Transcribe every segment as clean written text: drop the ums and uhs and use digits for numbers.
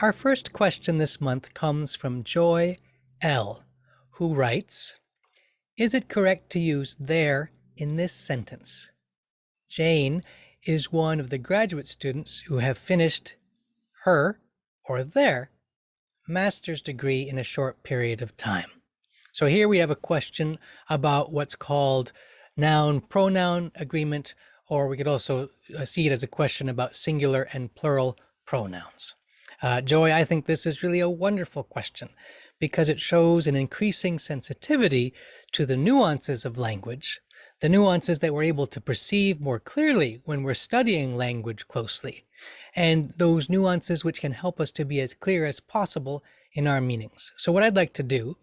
Our first question this month comes from Joy L., who writes, "Is it correct to use there in this sentence?" Jane is one of the graduate students who have finished her or their master's degree in a short period of time. So here we have a question about what's called noun-pronoun agreement, or we could also see it as a question about singular and plural pronouns. Joy, I think this is really a wonderful question because it shows an increasing sensitivity to the nuances of language, the nuances that we're able to perceive more clearly when we're studying language closely, and those nuances which can help us to be as clear as possible in our meanings. So what I'd like to do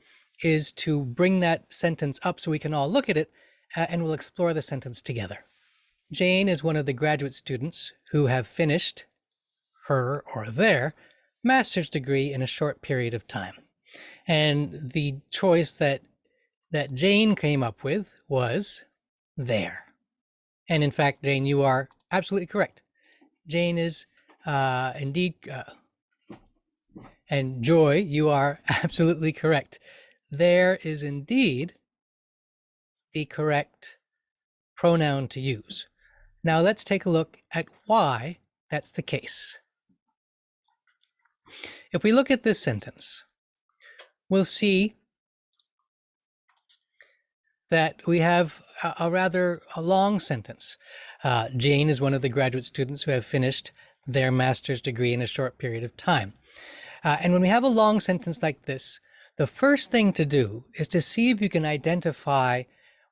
is to bring that sentence up so we can all look at it, and we'll explore the sentence together. Jane is one of the graduate students who have finished her or their master's degree in a short period of time. And the choice that Jane came up with was there. And in fact, Jane, you are absolutely correct. Jane is indeed, and Joy, you are absolutely correct. There is indeed the correct pronoun to use. Now let's take a look at why that's the case. If we look at this sentence, we'll see that we have a rather long sentence. Jane is one of the graduate students who have finished their master's degree in a short period of time. And when we have a long sentence like this, the first thing to do is to see if you can identify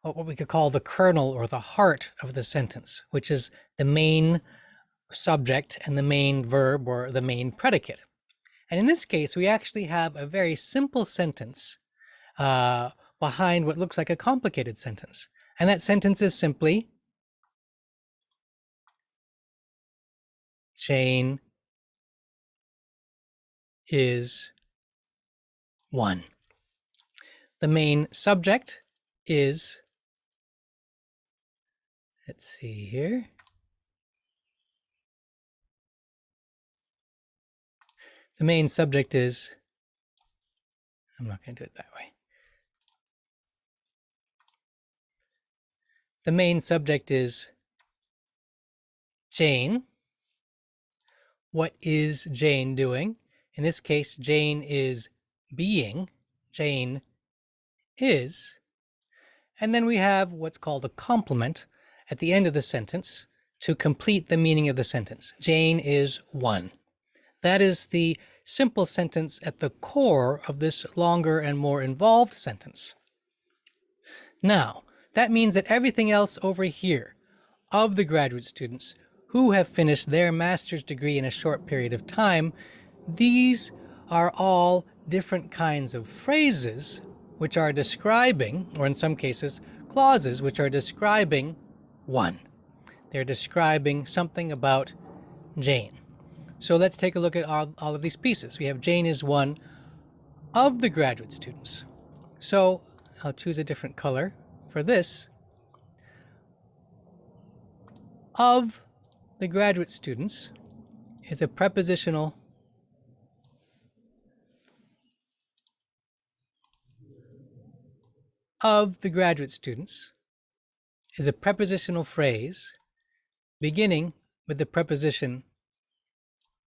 what we could call the kernel or the heart of the sentence, which is the main subject and the main verb or the main predicate. And in this case, we actually have a very simple sentence behind what looks like a complicated sentence. And that sentence is simply, Jane is one. The main subject is, let's see here. The main subject is, I'm not going to do it that way. The main subject is Jane. What is Jane doing? In this case, Jane is being. Jane is. And then we have what's called a complement at the end of the sentence to complete the meaning of the sentence. Jane is one. That is the simple sentence at the core of this longer and more involved sentence. Now, that means that everything else over here of the graduate students who have finished their master's degree in a short period of time, these are all different kinds of phrases which are describing, or in some cases, clauses which are describing one. They're describing something about Jane. So let's take a look at all of these pieces. We have Jane is one of the graduate students. So I'll choose a different color for this. Of the graduate students is a prepositional of the graduate students is a prepositional phrase beginning with the preposition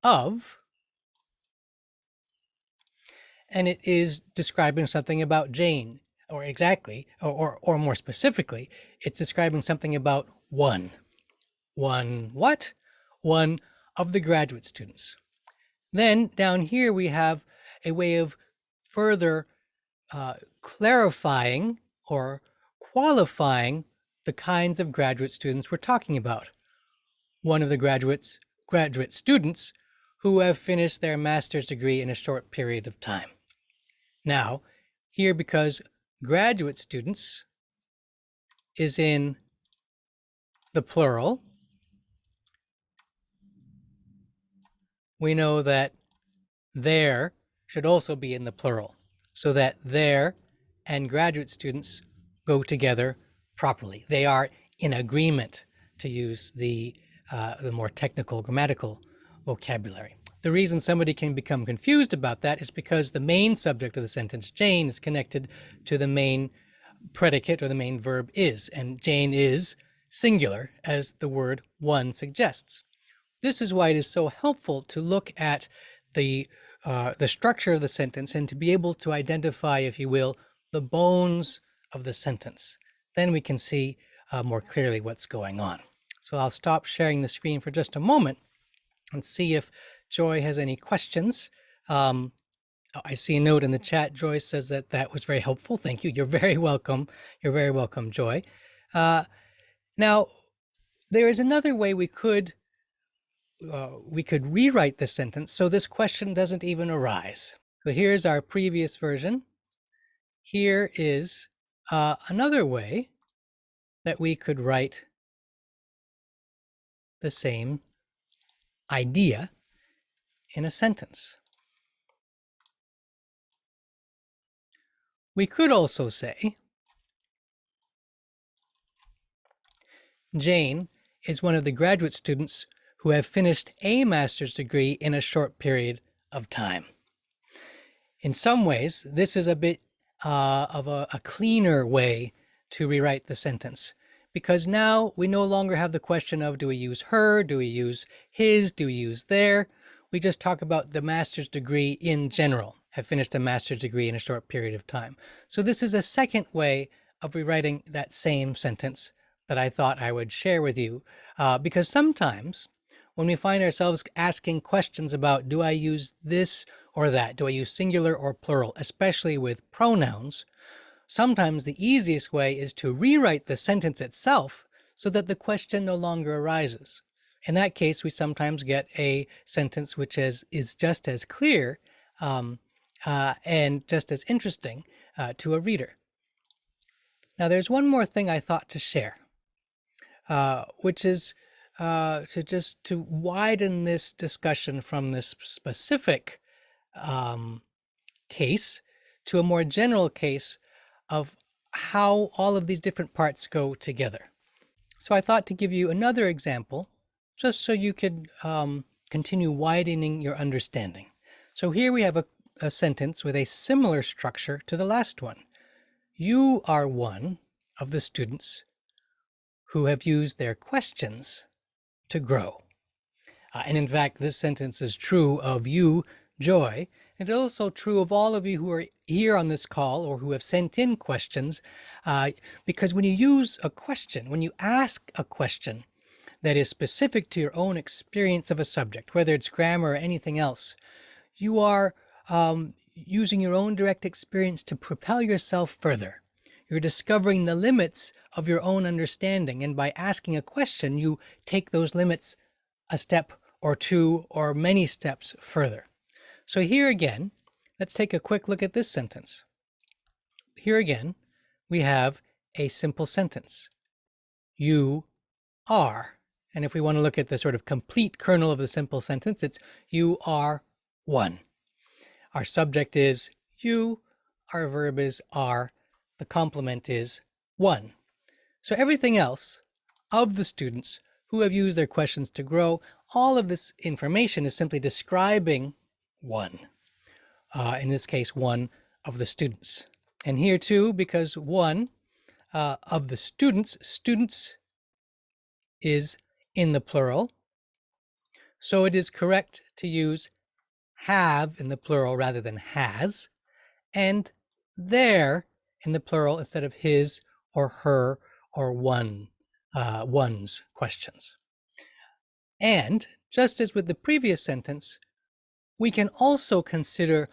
of, and it is describing something about Jane, or exactly, or more specifically, it's describing something about one. One what? One of the graduate students. Then down here we have a way of further clarifying or qualifying the kinds of graduate students we're talking about. One of the graduate students who have finished their master's degree in a short period of time. Now, here, because graduate students is in the plural, we know that there should also be in the plural, so that there and graduate students go together properly. They are in agreement, to use the more technical grammatical vocabulary. The reason somebody can become confused about that is because the main subject of the sentence, Jane, is connected to the main predicate or the main verb is, and Jane is singular, as the word one suggests. This is why it is so helpful to look at the structure of the sentence and to be able to identify, if you will, the bones of the sentence. Then we can see more clearly what's going on. So I'll stop sharing the screen for just a moment and see if Joy has any questions. I see a note in the chat. Joy says that that was very helpful. Thank you. You're very welcome. You're very welcome, Joy. Now, there is another way we could rewrite this sentence so this question doesn't even arise. So here's our previous version. Here is another way that we could write the same idea in a sentence. We could also say, Jane is one of the graduate students who have finished a master's degree in a short period of time. In some ways, this is a bit of a cleaner way to rewrite the sentence, because now we no longer have the question of, do we use her, do we use his, do we use their? We just talk about the master's degree in general, have finished a master's degree in a short period of time. So this is a second way of rewriting that same sentence that I thought I would share with you, because sometimes when we find ourselves asking questions about, do I use this or that? Do I use singular or plural, especially with pronouns? Sometimes the easiest way is to rewrite the sentence itself so that the question no longer arises. In that case, we sometimes get a sentence which is just as clear and just as interesting to a reader. Now, there's one more thing I thought to share, which is to widen this discussion from this specific case to a more general case of how all of these different parts go together. So I thought to give you another example, just so you could continue widening your understanding. So here we have a sentence with a similar structure to the last one. You are one of the students who have used their questions to grow. And in fact, this sentence is true of you, Joy, and also true of all of you who are here on this call or who have sent in questions, because when you use a question, when you ask a question that is specific to your own experience of a subject, whether it's grammar or anything else, you are using your own direct experience to propel yourself further. You're discovering the limits of your own understanding, and by asking a question, you take those limits a step or two or many steps further. So here again, let's take a quick look at this sentence. Here again, we have a simple sentence. You are. And if we want to look at the sort of complete kernel of the simple sentence, it's you are one. Our subject is you, our verb is are, the complement is one. So everything else of the students who have used their questions to grow, all of this information is simply describing one. In this case, one of the students. And here too, because one of the students is in the plural, so it is correct to use have in the plural rather than has, and their in the plural instead of his or her or one's questions. And just as with the previous sentence, we can also consider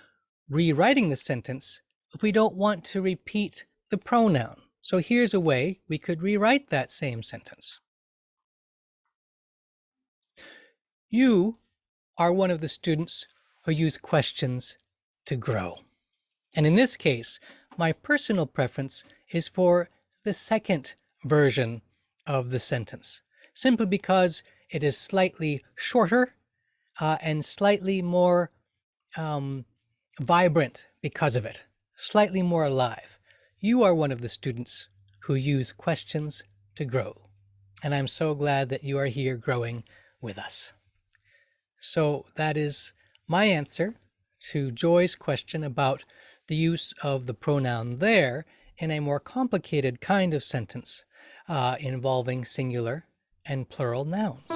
rewriting the sentence if we don't want to repeat the pronoun. So here's a way we could rewrite that same sentence. You are one of the students who use questions to grow. And in this case, my personal preference is for the second version of the sentence, simply because it is slightly shorter and slightly more vibrant because of it, slightly more alive. You are one of the students who use questions to grow. And I'm so glad that you are here growing with us. So that is my answer to Joy's question about the use of the pronoun there in a more complicated kind of sentence involving singular and plural nouns.